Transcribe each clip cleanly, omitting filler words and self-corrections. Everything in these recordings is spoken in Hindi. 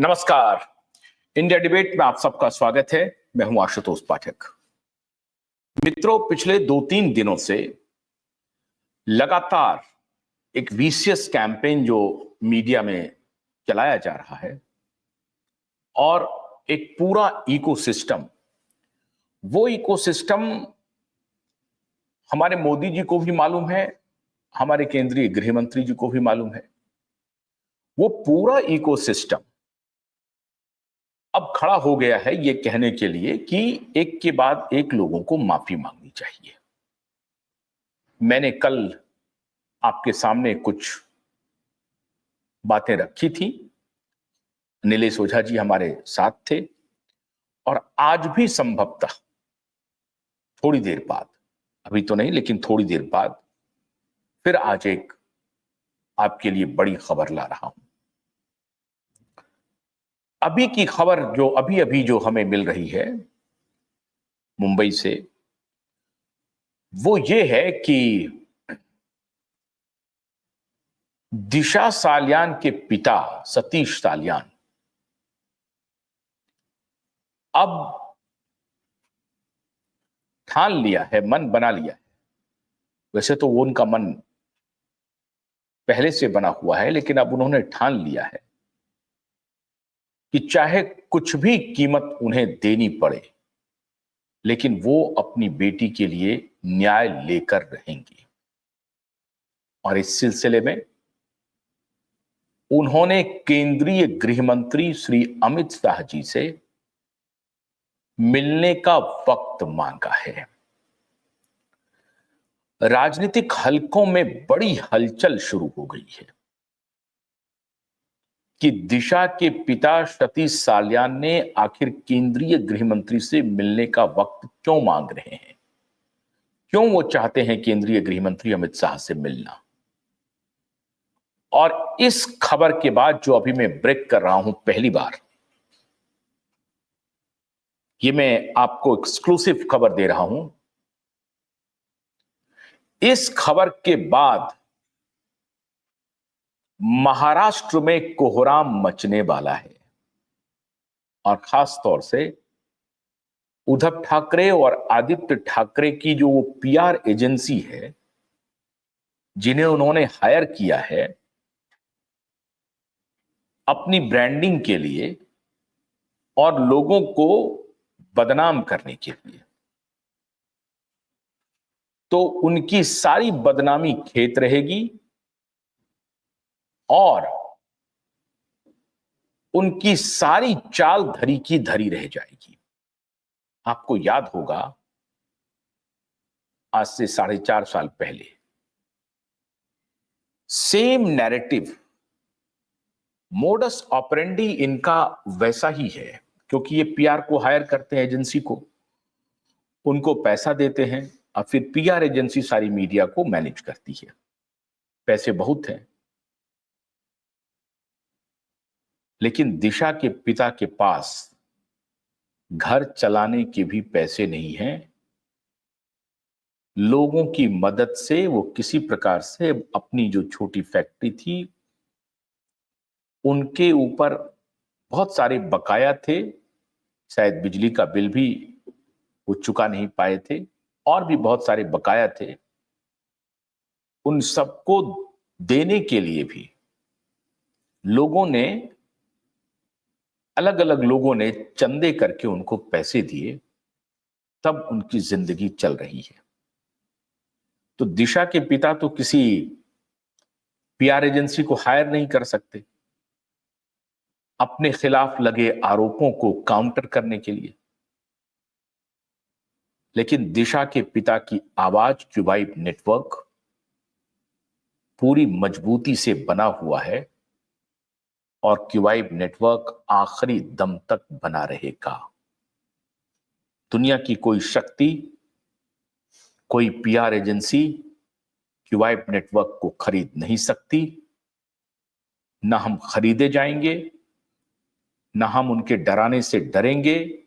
नमस्कार। इंडिया डिबेट में आप सबका स्वागत है। मैं हूं आशुतोष पाठक। मित्रों, पिछले 2-3 दिनों से लगातार एक विशियस कैंपेन जो मीडिया में चलाया जा रहा है और एक पूरा इकोसिस्टम, वो इकोसिस्टम हमारे मोदी जी को भी मालूम है, हमारे केंद्रीय गृह मंत्री जी को भी मालूम है। वो पूरा इकोसिस्टम अब खड़ा हो गया है ये कहने के लिए कि एक के बाद एक लोगों को माफी मांगनी चाहिए। मैंने कल आपके सामने कुछ बातें रखी थी। नीलेश ओझा जी हमारे साथ थे और आज भी संभवतः थोड़ी देर बाद, अभी तो नहीं लेकिन थोड़ी देर बाद, फिर आज एक आपके लिए बड़ी खबर ला रहा हूं। अभी की खबर जो अभी अभी जो हमें मिल रही है मुंबई से, वो ये है कि दिशा सालियान के पिता सतीश सालियान अब ठान लिया है, मन बना लिया है। वैसे तो वो उनका मन पहले से बना हुआ है, लेकिन अब उन्होंने ठान लिया है कि चाहे कुछ भी कीमत उन्हें देनी पड़े, लेकिन वो अपनी बेटी के लिए न्याय लेकर रहेंगे। और इस सिलसिले में उन्होंने केंद्रीय गृह मंत्री श्री अमित शाह जी से मिलने का वक्त मांगा है। राजनीतिक हलकों में बड़ी हलचल शुरू हो गई है कि दिशा के पिता सतीश सालियान ने आखिर केंद्रीय गृह मंत्री से मिलने का वक्त क्यों मांग रहे हैं, क्यों वो चाहते हैं केंद्रीय गृह मंत्री अमित शाह से मिलना। और इस खबर के बाद जो अभी मैं ब्रेक कर रहा हूं पहली बार, ये मैं आपको एक्सक्लूसिव खबर दे रहा हूं। इस खबर के बाद महाराष्ट्र में कोहराम मचने वाला है और खास तौर से उद्धव ठाकरे और आदित्य ठाकरे की जो वो पीआर एजेंसी है, जिन्हें उन्होंने हायर किया है अपनी ब्रांडिंग के लिए और लोगों को बदनाम करने के लिए, तो उनकी सारी बदनामी खेत रहेगी और उनकी सारी चाल धरी की धरी रह जाएगी। आपको याद होगा, आज से 4.5 साल पहले सेम नैरेटिव, मोडस ऑपरेंडी इनका वैसा ही है, क्योंकि ये पीआर को हायर करते हैं, एजेंसी को, उनको पैसा देते हैं और फिर पीआर एजेंसी सारी मीडिया को मैनेज करती है। पैसे बहुत हैं, लेकिन दिशा के पिता के पास घर चलाने के भी पैसे नहीं हैं। लोगों की मदद से वो किसी प्रकार से अपनी जो छोटी फैक्ट्री थी, उनके ऊपर बहुत सारे बकाया थे, शायद बिजली का बिल भी वो चुका नहीं पाए थे और भी बहुत सारे बकाया थे। उन सबको देने के लिए भी लोगों ने, अलग अलग लोगों ने चंदे करके उनको पैसे दिए, तब उनकी जिंदगी चल रही है। तो दिशा के पिता तो किसी पीआर एजेंसी को हायर नहीं कर सकते अपने खिलाफ लगे आरोपों को काउंटर करने के लिए, लेकिन दिशा के पिता की आवाज क्यूबाइब नेटवर्क पूरी मजबूती से बना हुआ है और क्यूबाइब नेटवर्क आखिरी दम तक बना रहेगा। दुनिया की कोई शक्ति, कोई पीआर एजेंसी क्यूबाइब नेटवर्क को खरीद नहीं सकती। ना हम खरीदे जाएंगे, ना हम उनके डराने से डरेंगे,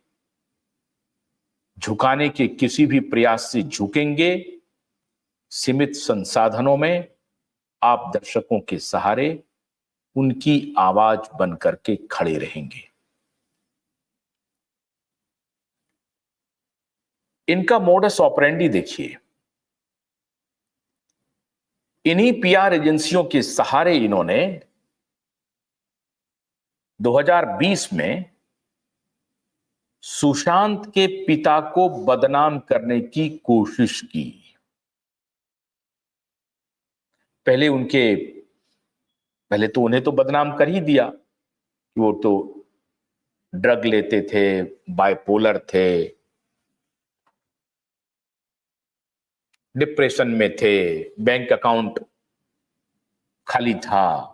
झुकाने के किसी भी प्रयास से झुकेंगे। सीमित संसाधनों में आप दर्शकों के सहारे उनकी आवाज बन करके खड़े रहेंगे। इनका मोडस ऑपरेंडी देखिए, इन्हीं पीआर एजेंसियों के सहारे इन्होंने 2020 में सुशांत के पिता को बदनाम करने की कोशिश की। पहले तो उन्हें तो बदनाम कर ही दिया कि वो तो ड्रग लेते थे, बाइपोलर थे, डिप्रेशन में थे, बैंक अकाउंट खाली था,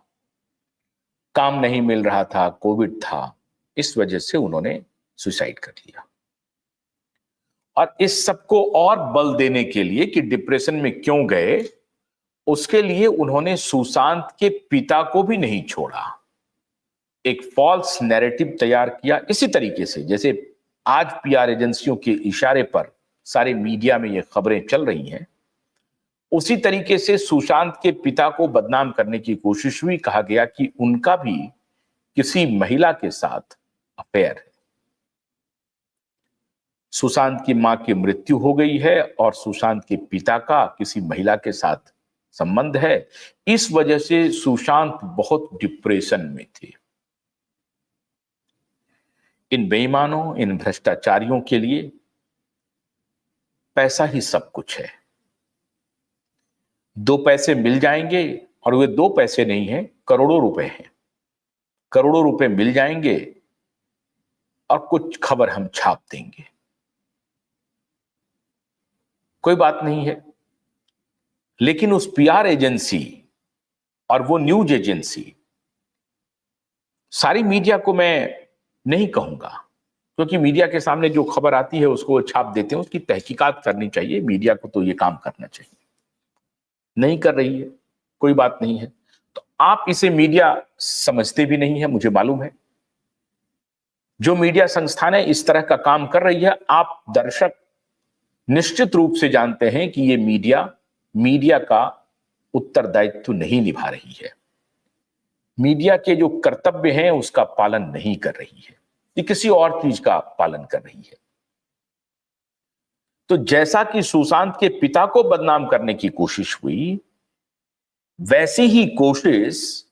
काम नहीं मिल रहा था, कोविड था, इस वजह से उन्होंने सुसाइड कर लिया। और इस सबको और बल देने के लिए कि डिप्रेशन में क्यों गए, उसके लिए उन्होंने सुशांत के पिता को भी नहीं छोड़ा। एक फॉल्स नैरेटिव तैयार किया, इसी तरीके से जैसे आज पीआर एजेंसियों के इशारे पर सारे मीडिया में ये खबरें चल रही हैं, उसी तरीके से सुशांत के पिता को बदनाम करने की कोशिश हुई। कहा गया कि उनका भी किसी महिला के साथ अफेयर है। सुशांत की मां की मृत्यु हो गई है और सुशांत के पिता का किसी महिला के साथ संबंध है। इस वजह से सुशांत बहुत डिप्रेशन में थे। इन बेईमानों, इन भ्रष्टाचारियों के लिए पैसा ही सब कुछ है। 2 पैसे मिल जाएंगे, और वे 2 पैसे नहीं हैं, करोड़ों रुपए हैं। करोड़ों रुपए मिल जाएंगे और कुछ खबर हम छाप देंगे, कोई बात नहीं है। लेकिन उस पीआर एजेंसी और वो न्यूज एजेंसी, सारी मीडिया को मैं नहीं कहूंगा, क्योंकि मीडिया के सामने जो खबर आती है उसको छाप देते हैं, उसकी तहकीकात करनी चाहिए। मीडिया को तो ये काम करना चाहिए, नहीं कर रही है, कोई बात नहीं है। तो आप इसे मीडिया समझते भी नहीं है, मुझे मालूम है। जो मीडिया संस्थानें इस तरह का काम कर रही है, आप दर्शक निश्चित रूप से जानते हैं कि ये मीडिया का उत्तरदायित्व नहीं निभा रही है। मीडिया के जो कर्तव्य हैं उसका पालन नहीं कर रही है, ये किसी और चीज का पालन कर रही है। तो जैसा कि सुशांत के पिता को बदनाम करने की कोशिश हुई, वैसी ही कोशिश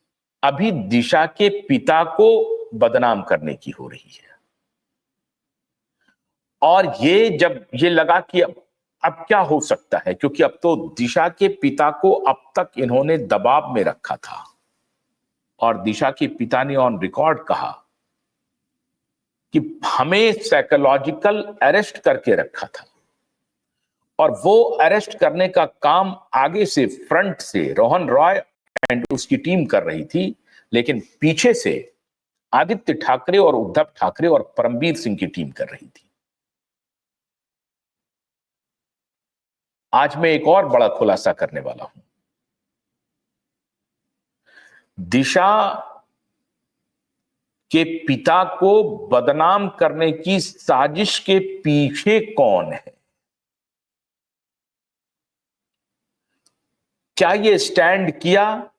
अभी दिशा के पिता को बदनाम करने की हो रही है। और जब ये लगा कि अब क्या हो सकता है, क्योंकि अब तो दिशा के पिता को अब तक इन्होंने दबाव में रखा था, और दिशा के पिता ने ऑन रिकॉर्ड कहा कि हमें साइकोलॉजिकल अरेस्ट करके रखा था, और वो अरेस्ट करने का काम आगे से, फ्रंट से रोहन रॉय एंड उसकी टीम कर रही थी, लेकिन पीछे से आदित्य ठाकरे और उद्धव ठाकरे और परमबीर सिंह की टीम कर रही थी। आज मैं एक और बड़ा खुलासा करने वाला हूं। दिशा के पिता को बदनाम करने की साजिश के पीछे कौन है? क्या ये स्टैंड किया,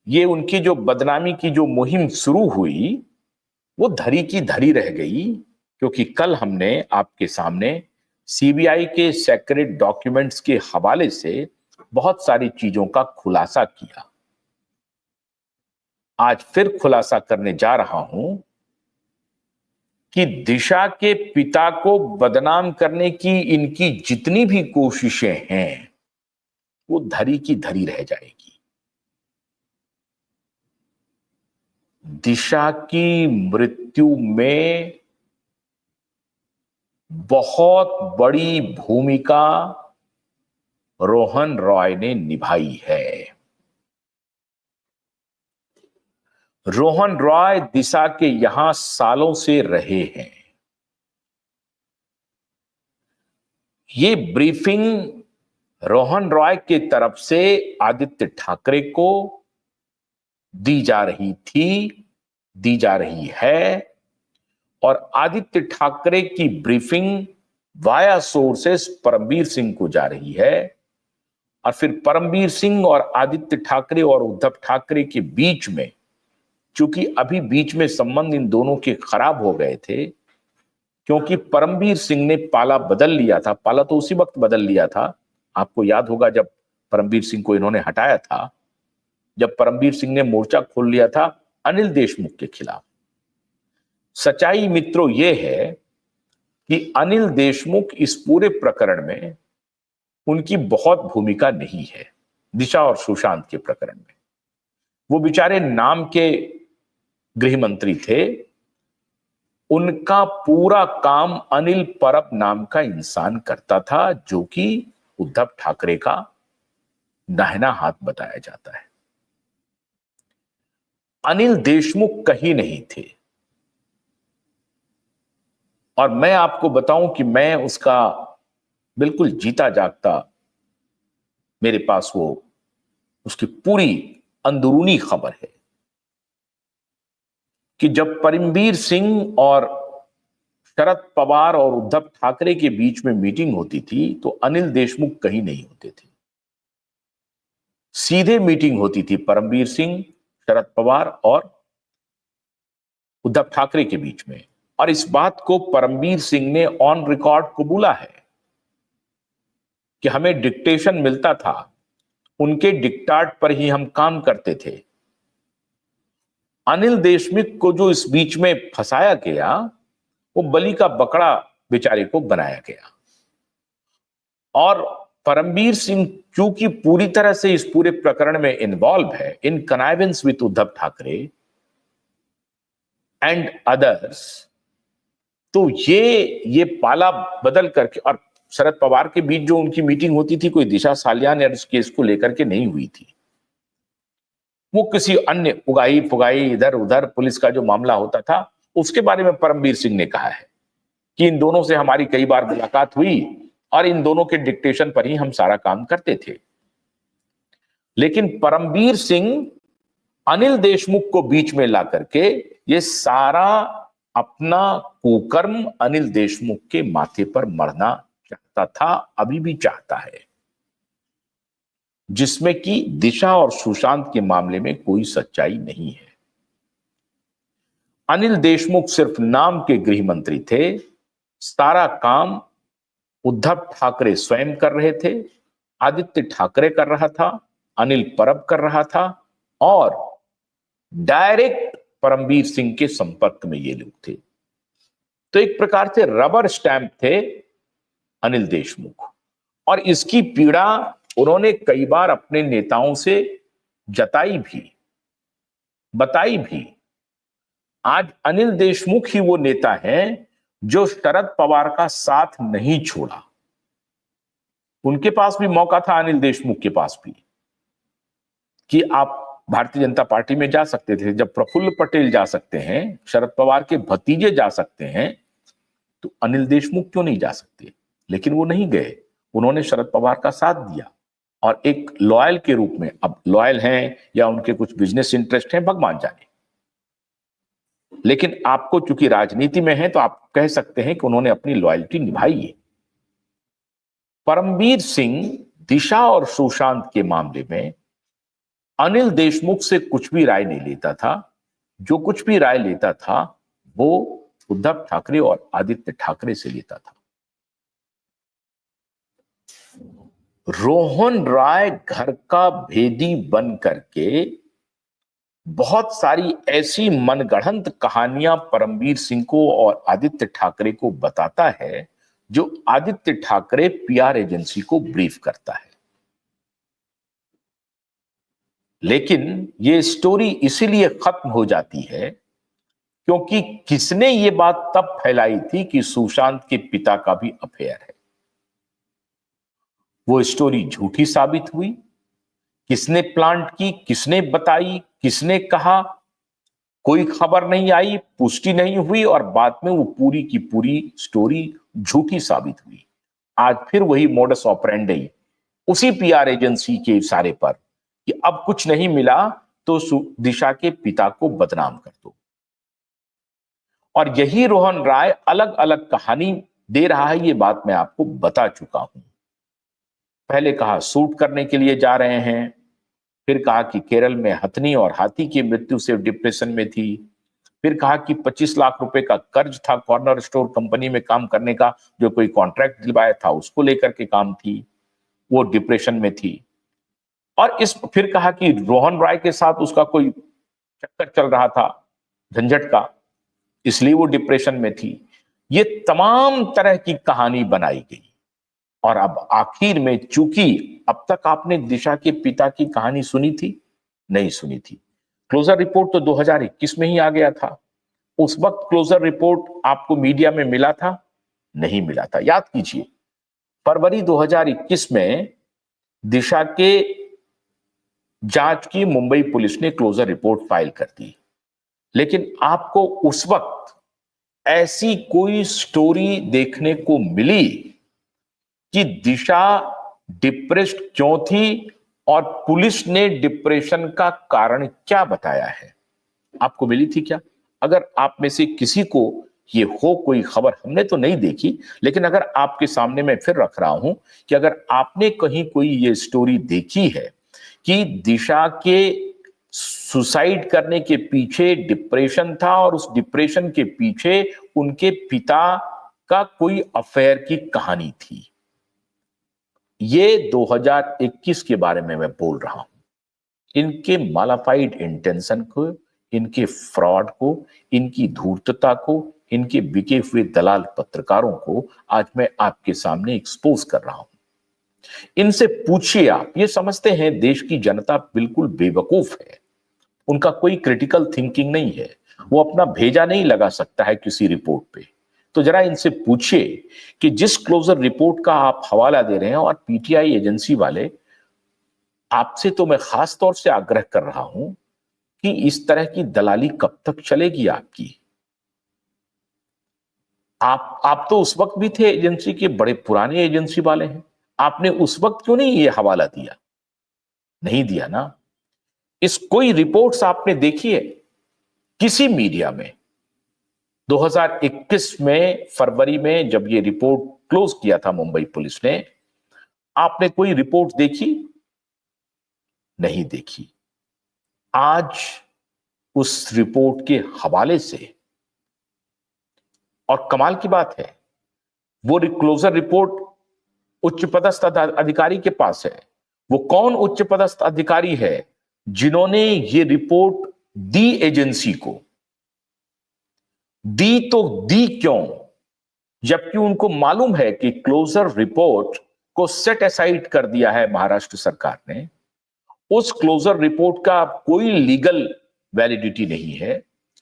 ये उनकी जो बदनामी की जो मुहिम शुरू हुई वो धरी की धरी रह गई? क्योंकि कल हमने आपके सामने सीबीआई के सेक्रेट डॉक्यूमेंट्स के हवाले से बहुत सारी चीजों का खुलासा किया। आज फिर खुलासा करने जा रहा हूं कि दिशा के पिता को बदनाम करने की इनकी जितनी भी कोशिशें हैं वो धरी की धरी रह जाएगी। दिशा की मृत्यु में बहुत बड़ी भूमिका रोहन रॉय ने निभाई है। रोहन रॉय दिशा के यहां सालों से रहे हैं। ये ब्रीफिंग रोहन रॉय की तरफ से आदित्य ठाकरे को दी जा रही थी, दी जा रही है, और आदित्य ठाकरे की briefing via sources Parambir Singh को जा रही है, और फिर परमबीर सिंह और आदित्य ठाकरे और उद्धव ठाकरे के बीच में चूंकि अभी बीच में संबंध इन दोनों के खराब हो गए थे, क्योंकि परमवीर सिंह ने पाला बदल लिया था। पाला तो उसी वक्त बदल लिया था, आपको याद होगा जब परमवीर सिंह को इन्होंने हटाया था, जब परमवीर सिंह ने मोर्चा खोल लिया था अनिल देशमुख के खिलाफ। सच्चाई मित्रों ये है कि अनिल देशमुख इस पूरे प्रकरण में उनकी बहुत भूमिका नहीं है। दिशा और सुशांत के प्रकरण में वो बेचारे नाम के गृह मंत्री थे, उनका पूरा काम अनिल परब नाम का इंसान करता था, जो कि उद्धव ठाकरे का दाहिना हाथ बताया जाता है। अनिल देशमुख कहीं नहीं थे। और मैं आपको बताऊं कि मैं उसका बिल्कुल जीता जागता, मेरे पास वो उसकी पूरी अंदरूनी खबर है कि जब परमवीर सिंह और शरद पवार और उद्धव ठाकरे के बीच में मीटिंग होती थी तो अनिल देशमुख कहीं नहीं होते थे। सीधे मीटिंग होती थी परमवीर सिंह, शरद पवार और उद्धव ठाकरे के बीच में। और इस बात को परमवीर सिंह ने ऑन रिकॉर्ड कबूला है कि हमें डिक्टेशन मिलता था, उनके डिक्टाट पर ही हम काम करते थे। अनिल देशमुख को जो इस बीच में फंसाया गया, वो बलि का बकरा बेचारे को बनाया गया। और परमवीर सिंह क्योंकि पूरी तरह से इस पूरे प्रकरण में इन्वॉल्व है, in connivance with Uddhav Thackeray and others, तो ये पाला बदल करके, और शरद पवार के बीच जो उनकी मीटिंग होती थी कोई दिशा सालियान या इस केस को लेकर के नहीं हुई थी। वो किसी अन्य उगाई पुगाई इधर उधर पुलिस का जो मामला होता था उसके बारे में परमवीर सिंह ने कहा है कि इन दोनों से हमारी कई बार मुलाकात हुई और इन दोनों के डिक्टेशन पर ही हम सारा काम करते थे। लेकिन परमवीर सिंह अनिल देशमुख को बीच में ला करके ये सारा अपना कुकर्म अनिल देशमुख के माथे पर मरना चाहता था, अभी भी चाहता है, जिसमें कि दिशा और सुशांत के मामले में कोई सच्चाई नहीं है। अनिल देशमुख सिर्फ नाम के गृह मंत्री थे, सारा काम उद्धव ठाकरे स्वयं कर रहे थे, आदित्य ठाकरे कर रहा था, अनिल परब कर रहा था, और डायरेक्ट परमवीर सिंह के संपर्क में ये लोग थे। तो एक प्रकार से रबर स्टैंप थे अनिल देशमुख, और इसकी पीड़ा उन्होंने कई बार अपने नेताओं से जताई भी, बताई भी। आज अनिल देशमुख ही वो नेता हैं जो शरद पवार का साथ नहीं छोड़ा। उनके पास भी मौका था, अनिल देशमुख के पास भी, कि आप भारतीय जनता पार्टी में जा सकते थे। जब प्रफुल्ल पटेल जा सकते हैं, शरद पवार के भतीजे जा सकते हैं, तो अनिल देशमुख क्यों नहीं जा सकते? लेकिन वो नहीं गए, उन्होंने शरद पवार का साथ दिया, और एक लॉयल के रूप में, अब लॉयल हैं या उनके कुछ बिजनेस इंटरेस्ट हैं भगवान जाने, लेकिन आपको चूंकि राजनीति में है तो आप कह सकते हैं कि उन्होंने अपनी लॉयल्टी निभाई है। परमवीर सिंह दिशा और सुशांत के मामले में अनिल देशमुख से कुछ भी राय नहीं लेता था। जो कुछ भी राय लेता था वो उद्धव ठाकरे और आदित्य ठाकरे से लेता था। रोहन राय घर का भेदी बन करके बहुत सारी ऐसी मनगढ़ंत कहानियां परमवीर सिंह को और आदित्य ठाकरे को बताता है, जो आदित्य ठाकरे पीआर एजेंसी को ब्रीफ करता है। लेकिन ये स्टोरी इसीलिए खत्म हो जाती है क्योंकि किसने ये बात तब फैलाई थी कि सुशांत के पिता का भी अफेयर है। वो स्टोरी झूठी साबित हुई। किसने प्लांट की, किसने बताई, किसने कहा, कोई खबर नहीं आई, पुष्टि नहीं हुई, और बाद में वो पूरी की पूरी स्टोरी झूठी साबित हुई। आज फिर वही मोडस ऑपरेंडी उसी पीआर एजेंसी के इशारे पर कि अब कुछ नहीं मिला तो दिशा के पिता को बदनाम कर दो। और यही रोहन राय अलग अलग कहानी दे रहा है, ये बात मैं आपको बता चुका हूं। पहले कहा शूट करने के लिए जा रहे हैं, फिर कहा कि केरल में हथनी और हाथी की मृत्यु से डिप्रेशन में थी। फिर कहा कि 25 लाख रुपए का कर्ज था कॉर्नर स्टोर कंपनी में काम करने का, जो कोई कॉन्ट्रैक्ट दिलवाया था उसको लेकर के काम थी, वो डिप्रेशन में थी। और इस फिर कहा कि रोहन रॉय के साथ उसका कोई चक्कर चल रहा था झंझट का, इसलिए वो डिप्रेशन में थी। ये तमाम तरह की कहानी बनाई गई। और अब आखिर में, चूंकि अब तक आपने दिशा के पिता की कहानी सुनी थी, नहीं सुनी थी। क्लोजर रिपोर्ट तो 2021 में ही आ गया था। उस वक्त क्लोजर रिपोर्ट आपको मीडिया में मिला था? नहीं मिला था। याद कीजिए, फरवरी 2021 में दिशा के जांच की मुंबई पुलिस ने क्लोजर रिपोर्ट फाइल कर दी, लेकिन आपको उस वक्त ऐसी कोई स्टोरी देखने को मिली कि दिशा डिप्रेस्ड क्यों थी और पुलिस ने डिप्रेशन का कारण क्या बताया है? आपको मिली थी क्या? अगर आप में से किसी को ये हो कोई खबर, हमने तो नहीं देखी, लेकिन अगर आपके सामने मैं फिर रख रहा हूं कि अगर आपने कहीं कोई ये स्टोरी देखी है कि दिशा के सुसाइड करने के पीछे डिप्रेशन था और उस डिप्रेशन के पीछे उनके पिता का कोई अफेयर की कहानी थी, ये 2021 के बारे में मैं बोल रहा हूं। इनके मालाफाइड इंटेंशन को, इनके फ्रॉड को, इनकी धूर्तता को, इनके बिके हुए दलाल पत्रकारों को आज मैं आपके सामने एक्सपोज कर रहा हूं। इनसे पूछिए, आप ये समझते हैं देश की जनता बिल्कुल बेवकूफ है, उनका कोई क्रिटिकल थिंकिंग नहीं है, वो अपना भेजा नहीं लगा सकता है किसी रिपोर्ट पे। तो जरा इनसे पूछिए कि जिस क्लोजर रिपोर्ट का आप हवाला दे रहे हैं, और पीटीआई एजेंसी वाले, आपसे तो मैं खास तौर से आग्रह कर रहा हूं कि इस तरह की दलाली कब तक चलेगी आपकी? आप तो उस वक्त भी थे एजेंसी के, बड़े पुराने एजेंसी वाले हैं, आपने उस वक्त क्यों नहीं ये हवाला दिया? नहीं दिया ना। इस कोई रिपोर्ट्स आपने देखी है किसी मीडिया में? 2021 में फरवरी में जब ये रिपोर्ट क्लोज किया था मुंबई पुलिस ने, आपने कोई रिपोर्ट देखी? नहीं देखी। आज उस रिपोर्ट के हवाले से, और कमाल की बात है, वो क्लोजर रिपोर्ट उच्च पदस्थ अधिकारी के पास है। वो कौन उच्च पदस्थ अधिकारी है जिन्होंने ये रिपोर्ट दी एजेंसी को? दी तो दी क्यों, जबकि उनको मालूम है कि क्लोजर रिपोर्ट को सेट असाइड कर दिया है महाराष्ट्र सरकार ने। उस क्लोजर रिपोर्ट का कोई लीगल वैलिडिटी नहीं है,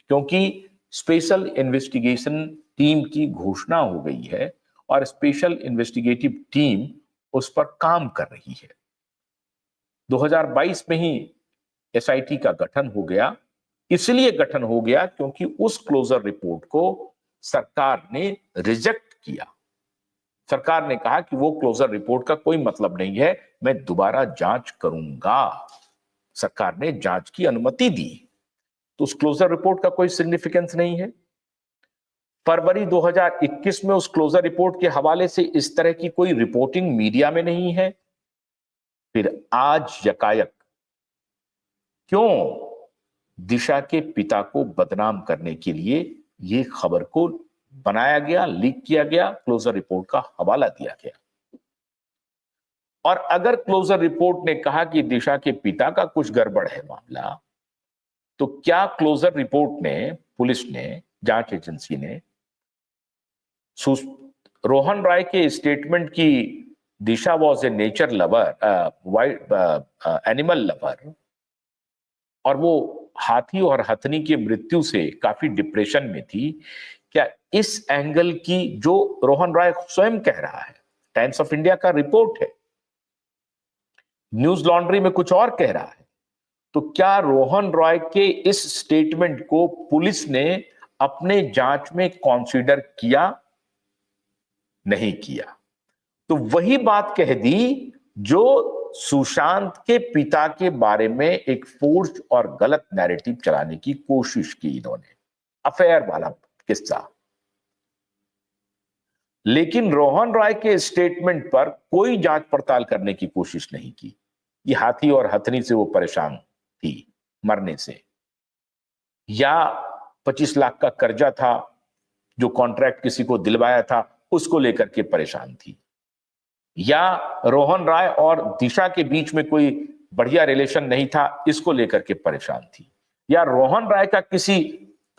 क्योंकि स्पेशल इन्वेस्टिगेशन टीम की घोषणा हो गई है और स्पेशल इन्वेस्टिगेटिव टीम उस पर काम कर रही है। 2022 में ही एसआईटी का गठन हो गया। इसलिए गठन हो गया क्योंकि उस क्लोजर रिपोर्ट को सरकार ने रिजेक्ट किया। सरकार ने कहा कि वो क्लोजर रिपोर्ट का कोई मतलब नहीं है, मैं दोबारा जांच करूंगा। सरकार ने जांच की अनुमति दी, तो उस क्लोजर रिपोर्ट का कोई सिग्निफिकेंस नहीं है। फरवरी 2021 में उस क्लोजर रिपोर्ट के हवाले से इस तरह की कोई रिपोर्टिंग मीडिया में नहीं है। फिर आज यकायक क्यों दिशा के पिता को बदनाम करने के लिए ये खबर को बनाया गया, लीक किया गया, क्लोजर रिपोर्ट का हवाला दिया गया? और अगर क्लोजर रिपोर्ट ने कहा कि दिशा के पिता का कुछ गड़बड़ है मामला, तो क्या क्लोजर रिपोर्ट ने, पुलिस ने, जांच एजेंसी ने रोहन रॉय के स्टेटमेंट की Disha was a nature lover, wild animal lover, और वो हाथी और हथनी की मृत्यु से काफी डिप्रेशन में थी, क्या इस एंगल की, जो रोहन रॉय स्वयं कह रहा है, टाइम्स ऑफ इंडिया का रिपोर्ट है, न्यूज लॉन्ड्री में कुछ और कह रहा है, तो क्या रोहन रॉय के इस स्टेटमेंट को पुलिस ने अपने जांच में कंसीडर किया? नहीं किया। तो वही बात कह दी जो सुशांत के पिता के बारे में एक फोर्स्ड और गलत नैरेटिव चलाने की कोशिश की इन्होंने, अफेयर वाला किस्सा। लेकिन रोहन रॉय के स्टेटमेंट पर कोई जांच पड़ताल करने की कोशिश नहीं की। कि हाथी और हथनी से वो परेशान थी मरने से, या 25 लाख का कर्जा था जो कॉन्ट्रैक्ट किसी को दिलवाया था उसको लेकर के परेशान थी, या रोहन राय और दिशा के बीच में कोई बढ़िया रिलेशन नहीं था इसको लेकर के परेशान थी, या रोहन राय का किसी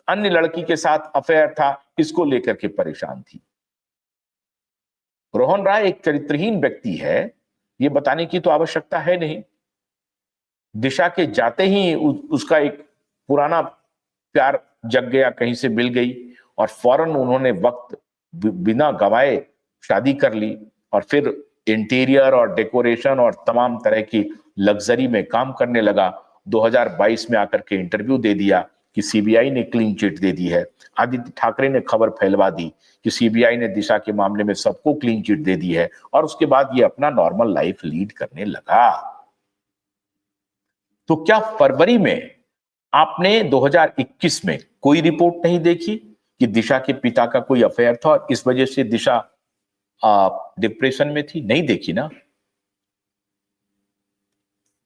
अन्य लड़की के साथ अफेयर था इसको लेकर के परेशान थी। रोहन राय एक चरित्रहीन व्यक्ति है ये बताने की तो आवश्यकता है नहीं। दिशा के जाते ही उसका एक पुराना प्यार जग गया, कहीं से मिल गई और फौरन उन्होंने वक्त बिना गवाए शादी कर ली और फिर इंटीरियर और डेकोरेशन और तमाम तरह की लग्जरी में काम करने लगा। 2022 में आकर के इंटरव्यू दे दिया कि सीबीआई ने क्लीन चिट दे दी है। आदित्य ठाकरे ने खबर फैलवा दी कि सीबीआई ने दिशा के मामले में सबको क्लीन चिट दे दी है और उसके बाद ये अपना नॉर्मल लाइफ लीड करने लगा। तो क्या फरवरी में आपने 2021 में कोई रिपोर्ट नहीं देखी कि दिशा के पिता का कोई अफेयर था और इस वजह से दिशा डिप्रेशन में थी? नहीं देखी ना।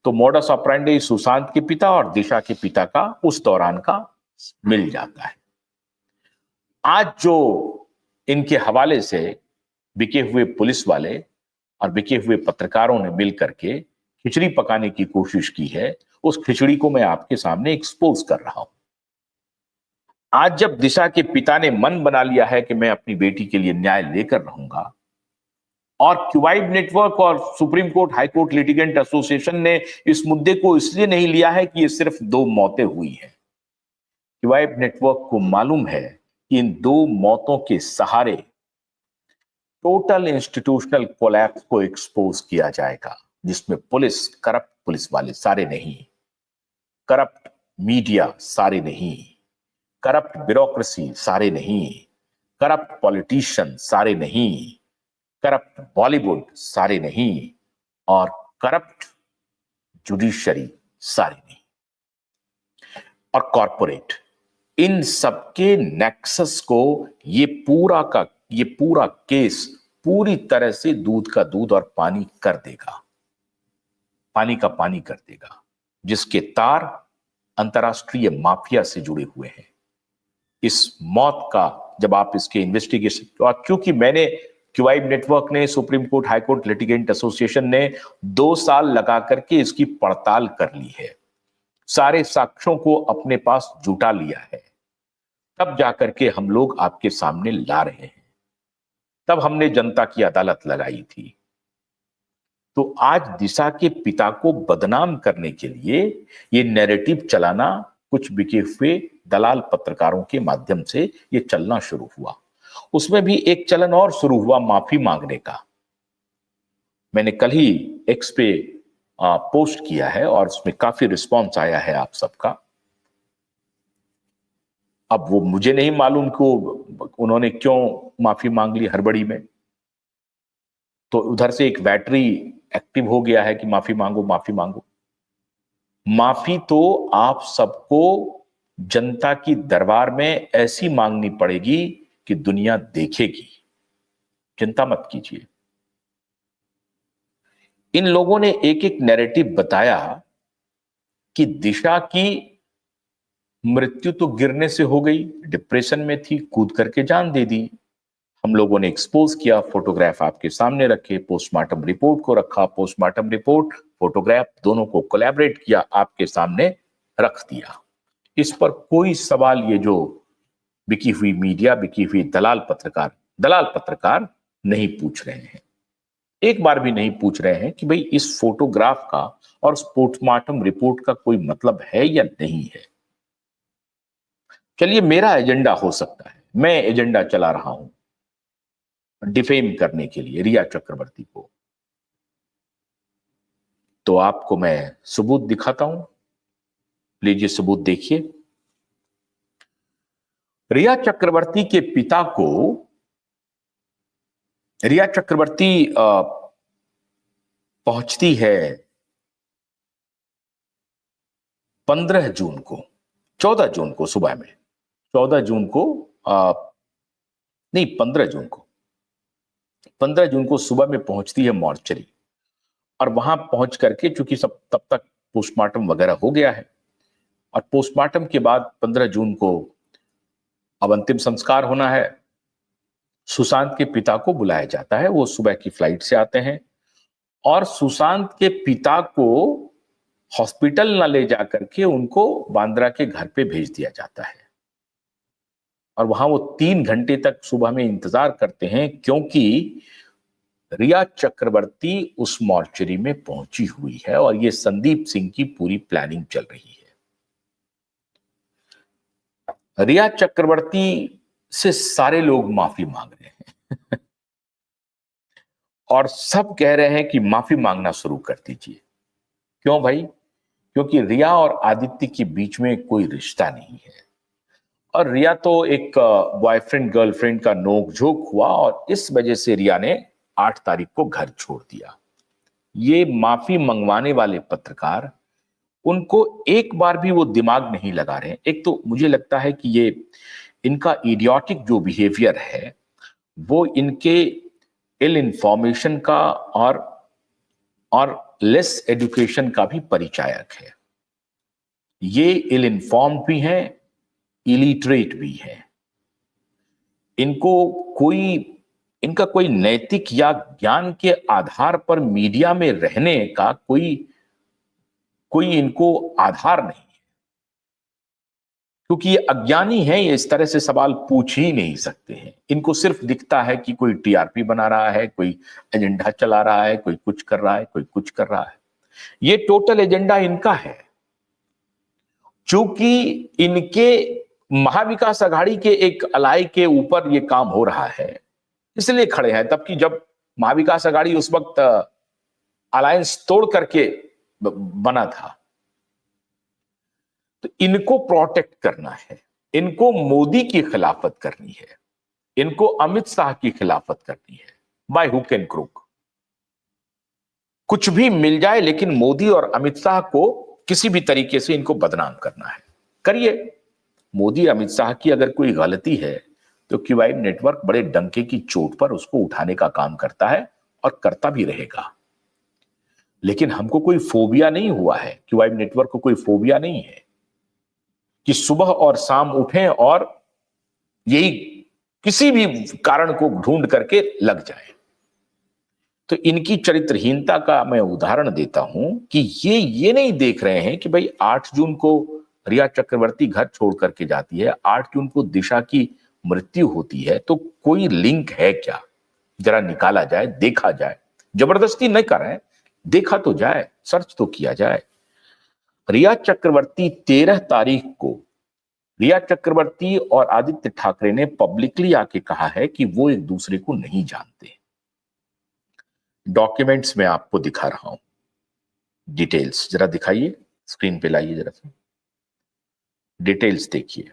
तो मोडस ऑपरेंडी सुशांत के पिता और दिशा के पिता का उस दौरान का मिल जाता है। आज जो इनके हवाले से बिके हुए पुलिस वाले और बिके हुए पत्रकारों ने मिलकर के खिचड़ी पकाने की कोशिश की है, उस खिचड़ी को मैं आपके सामने एक्सपोज कर रहा हूं। आज जब दिशा के पिता ने मन बना लिया है कि मैं अपनी बेटी के लिए न्याय लेकर रहूंगा, और क्यूवाइब नेटवर्क और supreme court high court litigant association ने इस मुद्दे को इसलिए नहीं लिया है कि ये सिर्फ 2 मौतें हुई हैं। क्यूवाइब नेटवर्क को मालूम है कि इन 2 मौतों के सहारे टोटल इंस्टीट्यूशनल कोलैप्स को एक्सपोज किया जाएगा, जिसमें पुलिस, करप्ट पुलिस वाले सारे नहीं, करप्ट मीडिया सारे नहीं, करप्ट ब्यूरोक्रेसी सारे नहीं, करप्ट पॉलिटिशियन सारे नहीं, करप्ट बॉलीवुड सारे नहीं और करप्ट जुडिशरी सारे नहीं, और कॉरपोरेट, इन सबके नेक्सस को ये पूरा केस पूरी तरह से दूध का दूध और पानी कर देगा, पानी का पानी कर देगा, जिसके तार अंतरराष्ट्रीय माफिया से जुड़े हुए हैं। इस मौत का जब आप इसके इन्वेस्टिगेशन, और क्योंकि मैंने क्यूवाइब नेटवर्क ने, supreme court high court litigant association ने 2 साल लगा करके इसकी पड़ताल कर ली है, सारे साक्ष्यों को अपने पास जुटा लिया है, तब जाकर के हम लोग आपके सामने ला रहे हैं, तब हमने जनता की अदालत लगाई थी। तो आज दिशा के पिता को बदनाम करने के लिए ये नैरेटिव चलाना कुछ बिके हुए दलाल पत्रकारों के माध्यम से ये चलना शुरू हुआ। उसमें भी एक चलन और शुरू हुआ माफी मांगने का। मैंने कल ही एक्स पे पोस्ट किया है और उसमें काफी रिस्पांस आया है आप सबका। अब वो मुझे नहीं मालूम कि उन्होंने क्यों माफी मांग ली हड़बड़ी में। तो उधर से एक बैटरी एक्टिव हो गया है कि माफी मांगो माफी मांगो। माफी तो आप सबको जनता की दरबार में ऐसी मांगनी पड़ेगी कि दुनिया देखेगी। चिंता मत कीजिए। इन लोगों ने एक एक नैरेटिव बताया कि दिशा की मृत्यु तो गिरने से हो गई, डिप्रेशन में थी, कूद करके जान दे दी। हम लोगों ने एक्सपोज किया, फोटोग्राफ आपके सामने रखे, पोस्टमार्टम रिपोर्ट को रखा, पोस्टमार्टम रिपोर्ट फोटोग्राफ दोनों को कोलैबोरेट किया, आपके सामने रख दिया। इस पर कोई सवाल ये जो बिकी हुई मीडिया, बिकी हुई दलाल पत्रकार नहीं पूछ रहे हैं। एक बार भी नहीं पूछ रहे हैं कि भाई इस फोटोग्राफ का और उस पोस्टमार्टम रिपोर्ट का कोई मतलब है या नहीं है। चलिए, मेरा एजेंडा हो सकता है, मैं एजेंडा चला रहा हूं डिफेम करने के लिए रिया चक्रवर्ती को, तो आपको मैं सबूत दिखाता हूं। लीजिए सबूत देखिए। रिया चक्रवर्ती के पिता को, रिया चक्रवर्ती पहुंचती है 15 जून को, 14 जून को सुबह में, 14 जून को नहीं 15 जून को, 15 जून को सुबह में पहुंचती है मॉर्चरी। और वहां पहुंच करके, चूंकि सब तब तक पोस्टमार्टम वगैरह हो गया है, और पोस्टमार्टम के बाद 15 जून को अब अंतिम संस्कार होना है। सुशांत के पिता को बुलाया जाता है, वो सुबह की फ्लाइट से आते हैं और सुशांत के पिता को हॉस्पिटल न ले जाकर के उनको बांद्रा के घर पे भेज दिया जाता है। और वहां वो 3 घंटे तक सुबह में इंतजार करते हैं, क्योंकि रिया चक्रवर्ती उस मॉर्चरी में पहुंची हुई है और ये संदीप सिंह की पूरी प्लानिंग चल रही है। रिया चक्रवर्ती से सारे लोग माफी मांग रहे हैं और सब कह रहे हैं कि माफी मांगना शुरू कर दीजिए। क्यों भाई? क्योंकि रिया और आदित्य के बीच में कोई रिश्ता नहीं है, और रिया तो एक बॉयफ्रेंड गर्लफ्रेंड का नोकझोंक हुआ और इस वजह से रिया ने 8 तारीख को घर छोड़ दिया। ये माफी मंगवाने वाले पत्रकार, उनको एक बार भी वो दिमाग नहीं लगा रहे हैं। एक तो मुझे लगता है कि ये इनका इडियोटिक जो बिहेवियर है वो इनके इल इंफॉर्मेशन का और लेस एजुकेशन का भी परिचायक है। ये इल इंफॉर्म्ड भी हैं, इलिटरेट भी है। इनका कोई नैतिक या ज्ञान के आधार पर मीडिया में रहने का कोई इनको आधार नहीं है, क्योंकि ये अज्ञानी हैं। ये इस तरह से सवाल पूछ ही नहीं सकते हैं। इनको सिर्फ दिखता है कि कोई टीआरपी बना रहा है, कोई एजेंडा चला रहा है, कोई कुछ कर रहा है, कोई कुछ कर रहा है। ये टोटल एजेंडा इनका है। चूंकि इनके महाविकास आघाड़ी के एक अलाई के ऊपर ये काम हो रहा है, इसलिए खड़े हैं। तब कि जब महाविकास आघाड़ी उस वक्त अलायंस तोड़ करके बना था, तो इनको प्रोटेक्ट करना है, इनको मोदी की खिलाफत करनी है, इनको अमित शाह की खिलाफत करनी है, बाय हुक एंड क्रुक। कुछ भी मिल जाए, लेकिन मोदी और अमित शाह को किसी भी तरीके से इनको बदनाम करना है। करिए। मोदी अमित शाह की अगर कोई गलती है तो क्यूआईब नेटवर्क बड़े डंके की चोट पर उसको उठाने का काम करता है और करता भी रहेगा। लेकिन हमको कोई फोबिया नहीं हुआ है, क्यूआईब नेटवर्क को कोई फोबिया नहीं है कि सुबह और शाम उठें और यही किसी भी कारण को ढूंढ करके लग जाए। तो इनकी चरित्रहीनता का मैं उदाहरण देता हूं कि ये नहीं देख रहे हैं कि भाई 8 जून को रिया चक्रवर्ती घर छोड़ करके जाती है, 8 जून को दिशा की मृत्यु होती है, तो कोई लिंक है क्या? जरा निकाला जाए, देखा जाए। जबरदस्ती नहीं कर रहे हैं, देखा तो जाए, सर्च तो किया जाए। रिया चक्रवर्ती 13 तारीख को रिया चक्रवर्ती और आदित्य ठाकरे ने पब्लिकली आके कहा है कि वो एक दूसरे को नहीं जानते। डॉक्यूमेंट्स में आपको दिखा रहा हूं, डिटेल्स जरा दिखाइए, स्क्रीन पे लाइए जरा सा, डिटेल्स देखिए।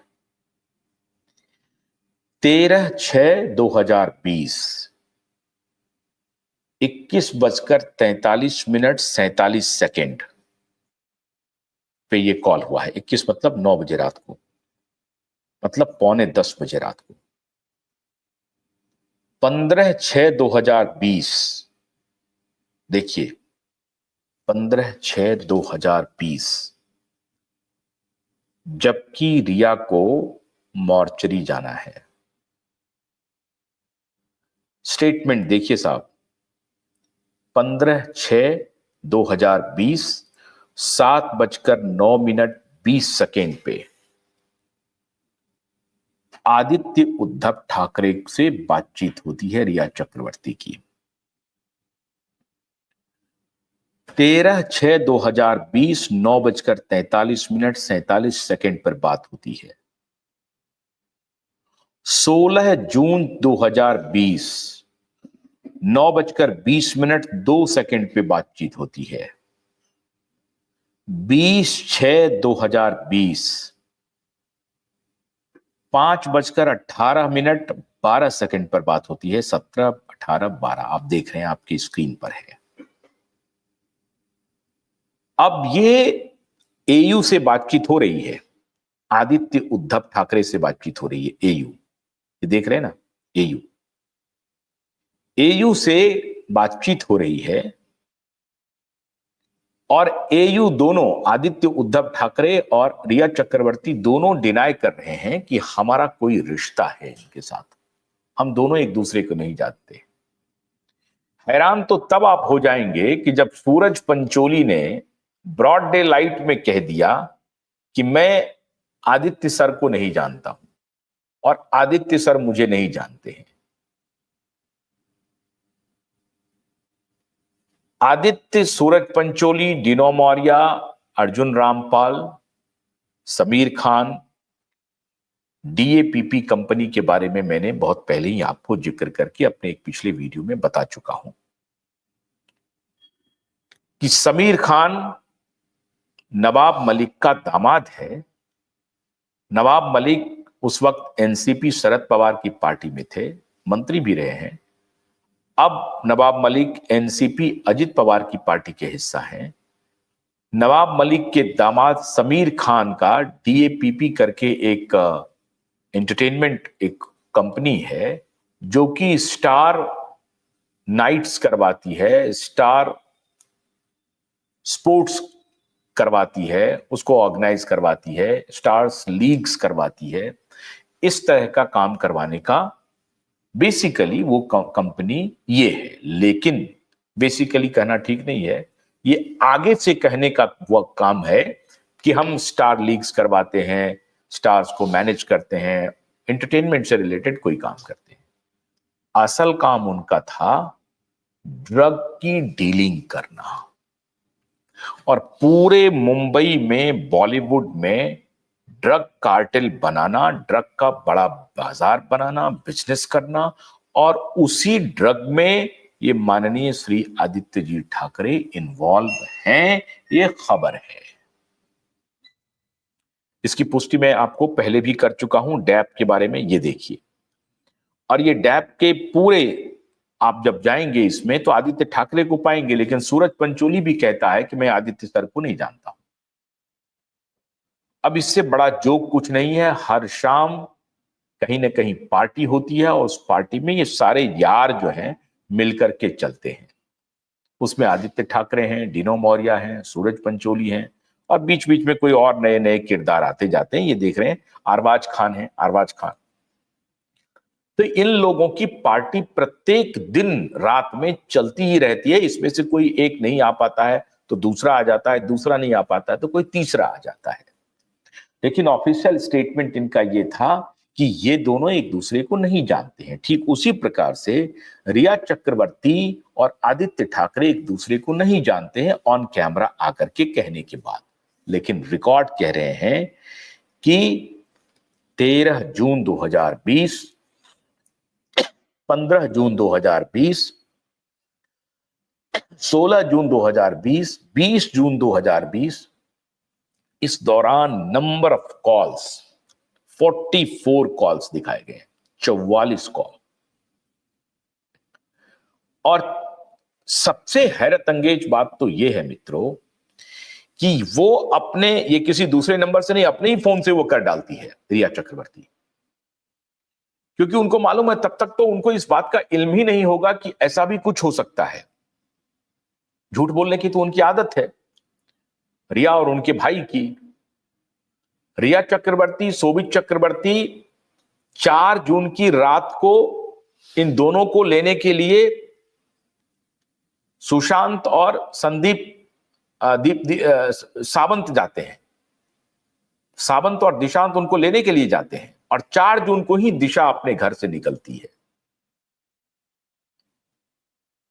13/6/2020 21:43 पे ये कॉल हुआ है। 21 मतलब 9 बजे रात को, मतलब 9:45 बजे रात को। 15/6/2020 देखिए, 15/6/2020 जबकि रिया को मॉर्चरी जाना है। स्टेटमेंट देखिए साहब, 15/6/2020 7:09 पे आदित्य उद्धव ठाकरे से बातचीत होती है रिया चक्रवर्ती की। 13/6/2020 9:43 पर बात होती है। 16 जून 2020 9:20 पे बातचीत होती है। 20/6/2020 5:18 पर बात होती है। 17, 18, 12 आप देख रहे हैं, आपकी स्क्रीन पर है। अब ये एयू से बातचीत हो रही है, आदित्य उद्धव ठाकरे से बातचीत हो रही है। एयू, ये देख रहे हैं ना, एयू से बातचीत हो रही है। और एयू दोनों, आदित्य उद्धव ठाकरे और रिया चक्रवर्ती दोनों डिनाई कर रहे हैं कि हमारा कोई रिश्ता है इनके साथ, हम दोनों एक दूसरे को नहीं जानते। हैरान तो तब आप हो जाएंगे कि जब सूरज पंचोली ने ब्रॉड डे लाइट में कह दिया कि मैं आदित्य सर को नहीं जानता हूं और आदित्य सर मुझे नहीं जानते हैं। आदित्य, सूरज पंचोली, डिनो मौर्या, अर्जुन रामपाल, समीर खान, डीएपीपी कंपनी के बारे में मैंने बहुत पहले ही आपको जिक्र करके अपने एक पिछले वीडियो में बता चुका हूं कि समीर खान नवाब मलिक का दामाद है। नवाब मलिक उस वक्त एनसीपी शरद पवार की पार्टी में थे, मंत्री भी रहे हैं। अब नवाब मलिक एनसीपी अजित पवार की पार्टी के हिस्सा हैं। नवाब मलिक के दामाद समीर खान का डीएपीपी करके एक एंटरटेनमेंट एक कंपनी है जो कि स्टार नाइट्स करवाती है, स्टार स्पोर्ट्स करवाती है, उसको ऑर्गेनाइज करवाती है, स्टार्स लीग्स करवाती है। इस तरह का काम करवाने का बेसिकली वो कंपनी ये है। लेकिन बेसिकली कहना ठीक नहीं है, ये आगे से कहने का वो काम है कि हम स्टार लीग्स करवाते हैं, स्टार्स को मैनेज करते हैं, एंटरटेनमेंट से रिलेटेड कोई काम करते हैं। असल काम उनका था ड्रग की डीलिंग करना और पूरे मुंबई में, बॉलीवुड में ड्रग कार्टेल बनाना, ड्रग का बड़ा बाजार बनाना, बिजनेस करना, और उसी ड्रग में ये माननीय श्री आदित्य जी ठाकरे इन्वॉल्व हैं, ये खबर है। इसकी पुष्टि मैं आपको पहले भी कर चुका हूं डैप के बारे में, ये देखिए। और ये डैप के पूरे आप जब जाएंगे इसमें तो आदित्य ठाकरे को पाएंगे, लेकिन सूरज पंचोली भी कहता है कि मैं आदित्य सर को नहीं जानता हूं। अब इससे बड़ा जोक कुछ नहीं है। हर शाम कहीं ना कहीं पार्टी होती है और उस पार्टी में ये सारे यार जो हैं मिलकर के चलते हैं। उसमें आदित्य ठाकरे हैं, डिनो मौर्या हैं, सूरज पंचोली हैं, और बीच बीच में कोई और नए नए किरदार आते जाते हैं। ये देख रहे हैं अरबाज खान है, अरबाज खान। तो इन लोगों की पार्टी प्रत्येक दिन रात में चलती ही रहती है। इसमें से कोई एक नहीं आ पाता है तो दूसरा आ जाता है, दूसरा नहीं आ पाता है तो कोई तीसरा आ जाता है। लेकिन ऑफिशियल स्टेटमेंट इनका ये था कि ये दोनों एक दूसरे को नहीं जानते हैं। ठीक उसी प्रकार से रिया चक्रवर्ती और आदित्य ठाकरे एक दूसरे को नहीं जानते हैं ऑन कैमरा आकर के कहने के बाद। लेकिन रिकॉर्ड कह रहे हैं कि 13 जून 2020, 15 जून 2020, 16 जून 2020, 20 जून 2020, इस दौरान नंबर ऑफ कॉल्स 44 कॉल्स दिखाए गए, 44 कॉल। और सबसे हैरत अंगेज बात तो यह है मित्रों कि वो अपने, ये किसी दूसरे नंबर से नहीं, अपने ही फोन से वो कर डालती है रिया चक्रवर्ती, क्योंकि उनको मालूम है तब तक तो उनको इस बात का इल्म ही नहीं होगा कि ऐसा भी कुछ हो सकता है। झूठ बोलने की तो उनकी आदत है, रिया और उनके भाई की। रिया चक्रवर्ती, शोभित चक्रवर्ती 4 जून की रात को इन दोनों को लेने के लिए सुशांत और संदीप सावंत जाते हैं। सावंत और दिशांत उनको लेने के लिए जाते हैं और 4 जून को ही दिशा अपने घर से निकलती है।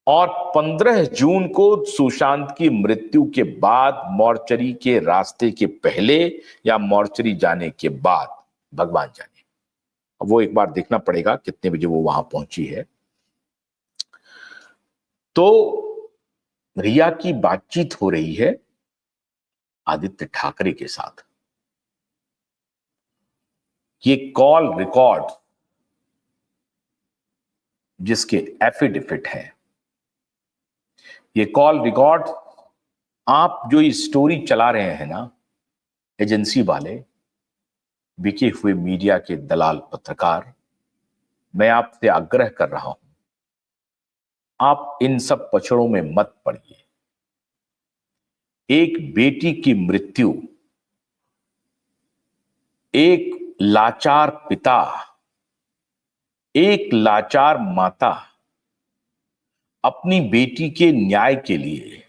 और 15 जून को सुशांत की मृत्यु के बाद, मॉर्चरी के रास्ते के पहले या मॉर्चरी जाने के बाद, भगवान जाने, वो एक बार देखना पड़ेगा कितने बजे वो वहां पहुंची है। तो रिया की बातचीत हो रही है आदित्य ठाकरे के साथ। ये कॉल रिकॉर्ड जिसके एफिडेविट है, ये कॉल रिकॉर्ड, आप जो ये स्टोरी चला रहे हैं ना एजेंसी वाले, बिके हुए मीडिया के दलाल पत्रकार, मैं आपसे आग्रह कर रहा हूं, आप इन सब पचड़ों में मत पड़िए। एक बेटी की मृत्यु एक लाचार पिता, एक लाचार माता अपनी बेटी के न्याय के लिए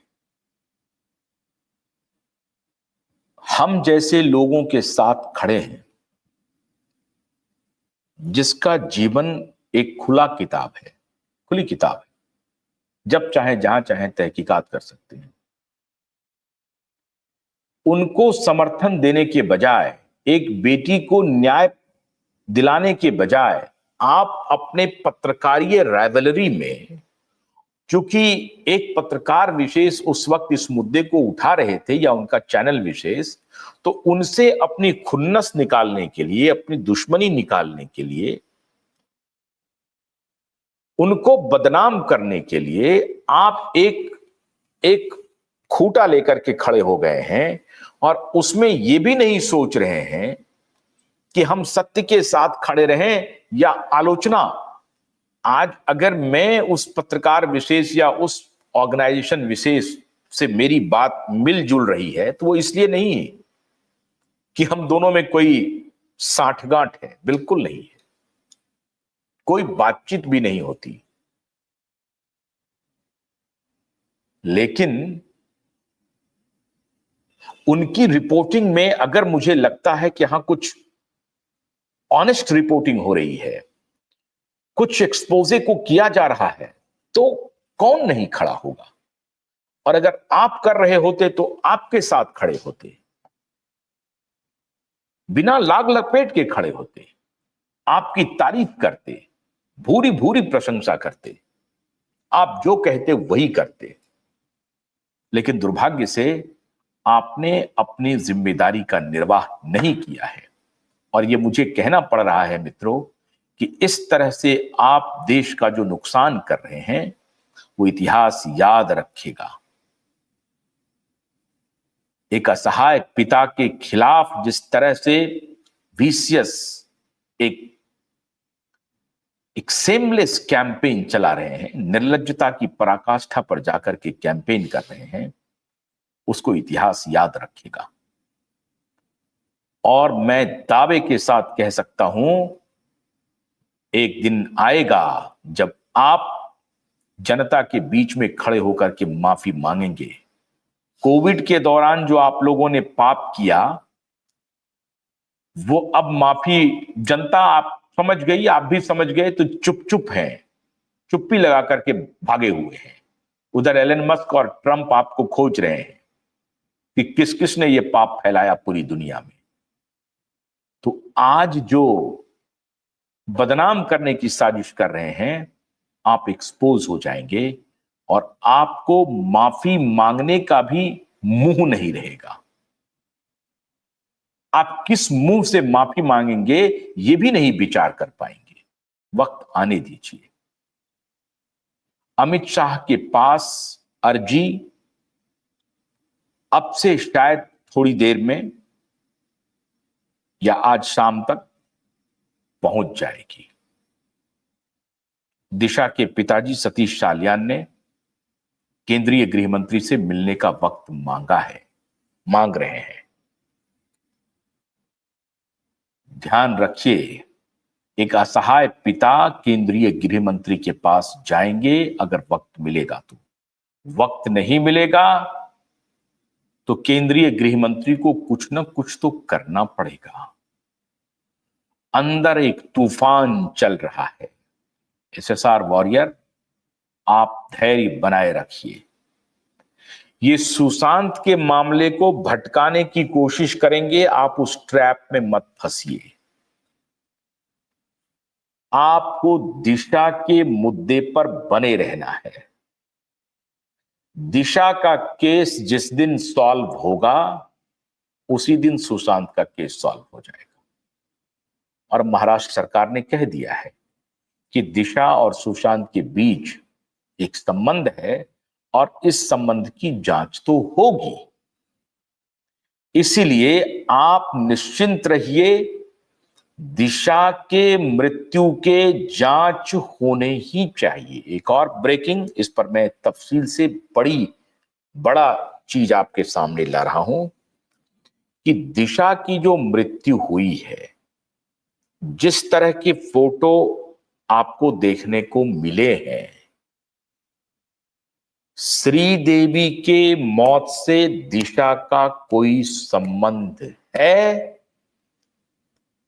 हम जैसे लोगों के साथ खड़े हैं, जिसका जीवन एक खुला किताब है, खुली किताब है, जब चाहे जहां चाहे तहकीकात कर सकते हैं। उनको समर्थन देने के बजाय, एक बेटी को न्याय दिलाने के बजाय आप अपने पत्रकारीय राइवलरी में, चूंकि एक पत्रकार विशेष उस वक्त इस मुद्दे को उठा रहे थे या उनका चैनल विशेष, तो उनसे अपनी खुन्नस निकालने के लिए, अपनी दुश्मनी निकालने के लिए, उनको बदनाम करने के लिए आप एक खूंटा लेकर के खड़े हो गए हैं और उसमें यह भी नहीं सोच रहे हैं कि हम सत्य के साथ खड़े रहें या आलोचना। आज अगर मैं उस पत्रकार विशेष या उस ऑर्गेनाइजेशन विशेष से मेरी बात मिलजुल रही है, तो वो इसलिए नहीं है कि हम दोनों में कोई साठगांठ है, बिल्कुल नहीं है, कोई बातचीत भी नहीं होती। लेकिन उनकी रिपोर्टिंग में अगर मुझे लगता है कि यहां कुछ ऑनेस्ट रिपोर्टिंग हो रही है, कुछ एक्सपोजे को किया जा रहा है, तो कौन नहीं खड़ा होगा। और अगर आप कर रहे होते तो आपके साथ खड़े होते, बिना लाग लपेट के खड़े होते, आपकी तारीफ करते, भूरी भूरी प्रशंसा करते, आप जो कहते वही करते। लेकिन दुर्भाग्य से आपने अपनी जिम्मेदारी का निर्वाह नहीं किया है। और यह मुझे कहना पड़ रहा है मित्रों कि इस तरह से आप देश का जो नुकसान कर रहे हैं, वो इतिहास याद रखेगा। एक असहाय पिता के खिलाफ जिस तरह से विशियस एक सेमलेस कैंपेन चला रहे हैं, निर्लज्जता की पराकाष्ठा पर जाकर के कैंपेन कर रहे हैं, उसको इतिहास याद रखेगा। और मैं दावे के साथ कह सकता हूं, एक दिन आएगा जब आप जनता के बीच में खड़े होकर के माफी मांगेंगे। कोविड के दौरान जो आप लोगों ने पाप किया, वो अब माफी जनता आप समझ गई, आप भी समझ गए, तो चुप चुप हैं, चुप्पी लगा करके भागे हुए हैं। उधर एलन मस्क और ट्रंप आपको खोज रहे हैं कि किस किस ने ये पाप फैलाया पूरी दुनिया में। तो आज जो बदनाम करने की साजिश कर रहे हैं, आप एक्सपोज हो जाएंगे और आपको माफी मांगने का भी मुंह नहीं रहेगा। आप किस मुंह से माफी मांगेंगे ये भी नहीं विचार कर पाएंगे। वक्त आने दीजिए। अमित शाह के पास अर्जी अब से शायद थोड़ी देर में या आज शाम तक पहुंच जाएगी। दिशा के पिताजी सतीश सालियान ने केंद्रीय गृह मंत्री से मिलने का वक्त मांग रहे हैं। ध्यान रखिए, एक असहाय पिता केंद्रीय गृह मंत्री के पास जाएंगे अगर वक्त मिलेगा तो। वक्त नहीं मिलेगा तो केंद्रीय गृह मंत्री को कुछ ना कुछ तो करना पड़ेगा। अंदर एक तूफान चल रहा है। एसएसआर वॉरियर, आप धैर्य बनाए रखिए। ये सुशांत के मामले को भटकाने की कोशिश करेंगे, आप उस ट्रैप में मत फंसिए। आपको दिशा के मुद्दे पर बने रहना है। दिशा का केस जिस दिन सॉल्व होगा, उसी दिन सुशांत का केस सॉल्व हो जाएगा। और महाराष्ट्र सरकार ने कह दिया है कि दिशा और सुशांत के बीच एक संबंध है और इस संबंध की जांच तो होगी। इसीलिए आप निश्चिंत रहिए, दिशा के मृत्यु के जांच होने ही चाहिए। एक और ब्रेकिंग, इस पर मैं तफसील से बड़ा चीज आपके सामने ला रहा हूं कि दिशा की जो मृत्यु हुई है, जिस तरह के फोटो आपको देखने को मिले हैं, श्रीदेवी के मौत से दिशा का कोई संबंध है?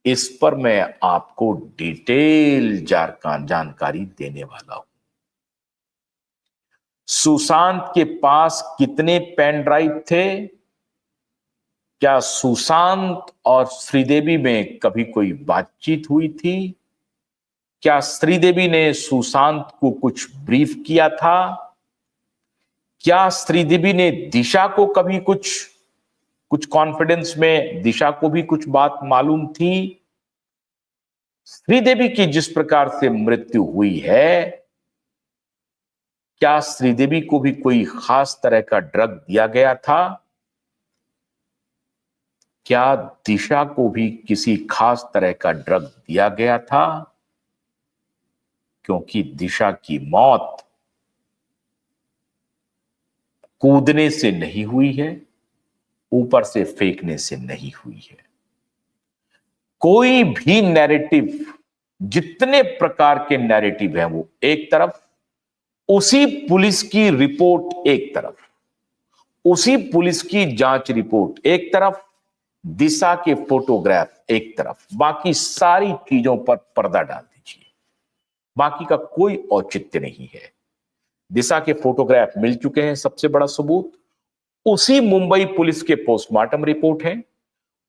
इस पर मैं आपको डिटेल जानकारी देने वाला हूं। सुशांत के पास कितने पेन ड्राइव थे? क्या सुशांत और श्रीदेवी में कभी कोई बातचीत हुई थी? क्या श्रीदेवी ने सुशांत को कुछ ब्रीफ किया था? क्या श्रीदेवी ने दिशा को कभी कुछ कॉन्फिडेंस में दिशा को भी कुछ बात मालूम थी? श्रीदेवी की जिस प्रकार से मृत्यु हुई है, क्या श्रीदेवी को भी कोई खास तरह का ड्रग दिया गया था? क्या दिशा को भी किसी खास तरह का ड्रग दिया गया था? क्योंकि दिशा की मौत कूदने से नहीं हुई है, ऊपर से फेंकने से नहीं हुई है। कोई भी नैरेटिव, जितने प्रकार के नैरेटिव हैं वो एक तरफ, उसी पुलिस की रिपोर्ट एक तरफ, उसी पुलिस की जांच रिपोर्ट एक तरफ, दिशा के फोटोग्राफ एक तरफ, बाकी सारी चीजों पर पर्दा डाल दीजिए, बाकी का कोई औचित्य नहीं है। दिशा के फोटोग्राफ मिल चुके हैं, सबसे बड़ा सबूत उसी मुंबई पुलिस के पोस्टमार्टम रिपोर्ट है,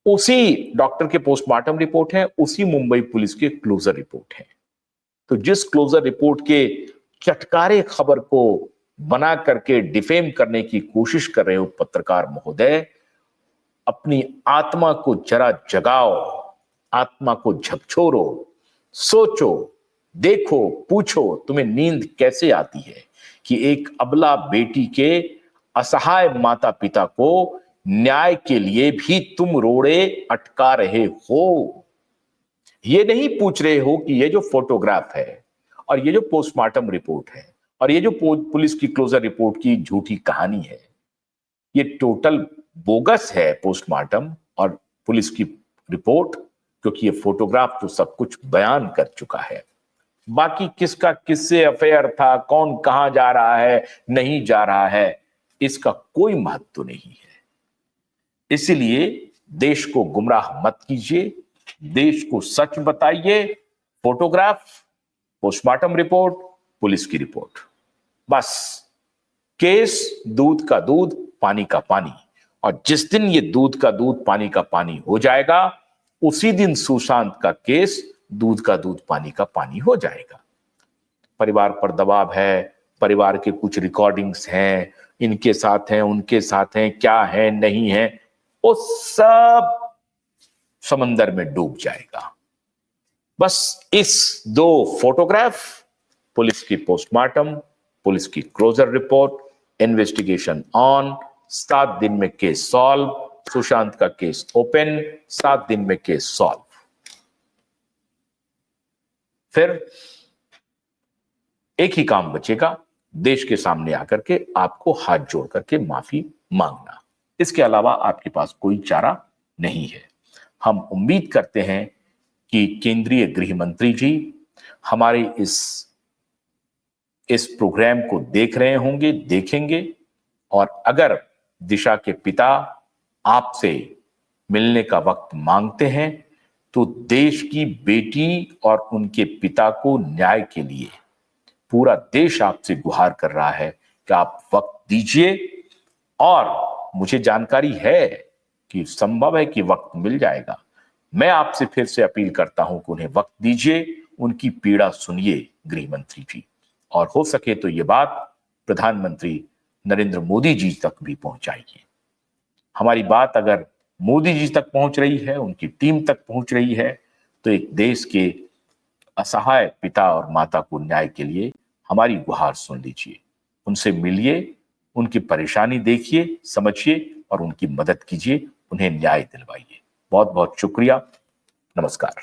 उसी डॉक्टर के पोस्टमार्टम रिपोर्ट है, उसी मुंबई पुलिस के क्लोजर रिपोर्ट है। तो जिस क्लोजर रिपोर्ट के चटकारे खबर को बना करके डिफेम करने की कोशिश कर रहे हो पत्रकार महोदय, अपनी आत्मा को जरा जगाओ, आत्मा को झकझोरो, सोचो, देखो, पूछो तुम्हें नींद कैसे आती है कि एक अबला बेटी के असहाय माता पिता को न्याय के लिए भी तुम रोड़े अटका रहे हो। ये नहीं पूछ रहे हो कि ये जो फोटोग्राफ है और ये जो पोस्टमार्टम रिपोर्ट है और ये जो पुलिस की क्लोजर रिपोर्ट की झूठी कहानी है, ये टोटल बोगस है पोस्टमार्टम और पुलिस की रिपोर्ट, क्योंकि ये फोटोग्राफ तो सब कुछ बयान कर चुका है। बाकी किसका किससे अफेयर था, कौन कहां जा रहा है, नहीं जा रहा है, इसका कोई महत्व नहीं है। इसलिए देश को गुमराह मत कीजिए, देश को सच बताइए। फोटोग्राफ, पोस्टमार्टम रिपोर्ट, पुलिस की रिपोर्ट, बस। केस दूध का दूध, पानी का पानी। और जिस दिन ये दूध का दूध, पानी का पानी हो जाएगा, उसी दिन सुशांत का केस दूध का दूध, पानी का पानी हो जाएगा। परिवार पर दबाव है, परिवार के कुछ रिकॉर्डिंग्स हैं, इनके साथ हैं, उनके साथ हैं, क्या है नहीं है, वो सब समंदर में डूब जाएगा। बस इस दो फोटोग्राफ, पुलिस की पोस्टमार्टम, पुलिस की क्लोजर रिपोर्ट, इन्वेस्टिगेशन ऑन, 7 दिन में केस सॉल्व, सुशांत का केस ओपन, 7 दिन में केस सॉल्व। फिर एक ही काम बचेगा, देश के सामने आकर के आपको हाथ जोड़ करके माफी मांगना। इसके अलावा आपके पास कोई चारा नहीं है। हम उम्मीद करते हैं कि केंद्रीय गृह मंत्री जी हमारे इस प्रोग्राम को देख रहे होंगे, देखेंगे, और अगर दिशा के पिता आपसे मिलने का वक्त मांगते हैं तो देश की बेटी और उनके पिता को न्याय के लिए पूरा देश आपसे गुहार कर रहा है कि आप वक्त दीजिए। और मुझे जानकारी है कि संभव है कि वक्त मिल जाएगा। मैं आपसे फिर से अपील करता हूं कि उन्हें वक्त दीजिए, उनकी पीड़ा सुनिए गृह मंत्री जी, और हो सके तो ये बात प्रधानमंत्री नरेंद्र मोदी जी तक भी पहुंचाइए। हमारी बात अगर मोदी जी तक पहुंच रही है, उनकी टीम तक पहुंच रही है, तो एक देश के असहाय पिता और माता को न्याय के लिए हमारी गुहार सुन लीजिए, उनसे मिलिए, उनकी परेशानी देखिए, समझिए और उनकी मदद कीजिए, उन्हें न्याय दिलवाइए। बहुत बहुत शुक्रिया। नमस्कार।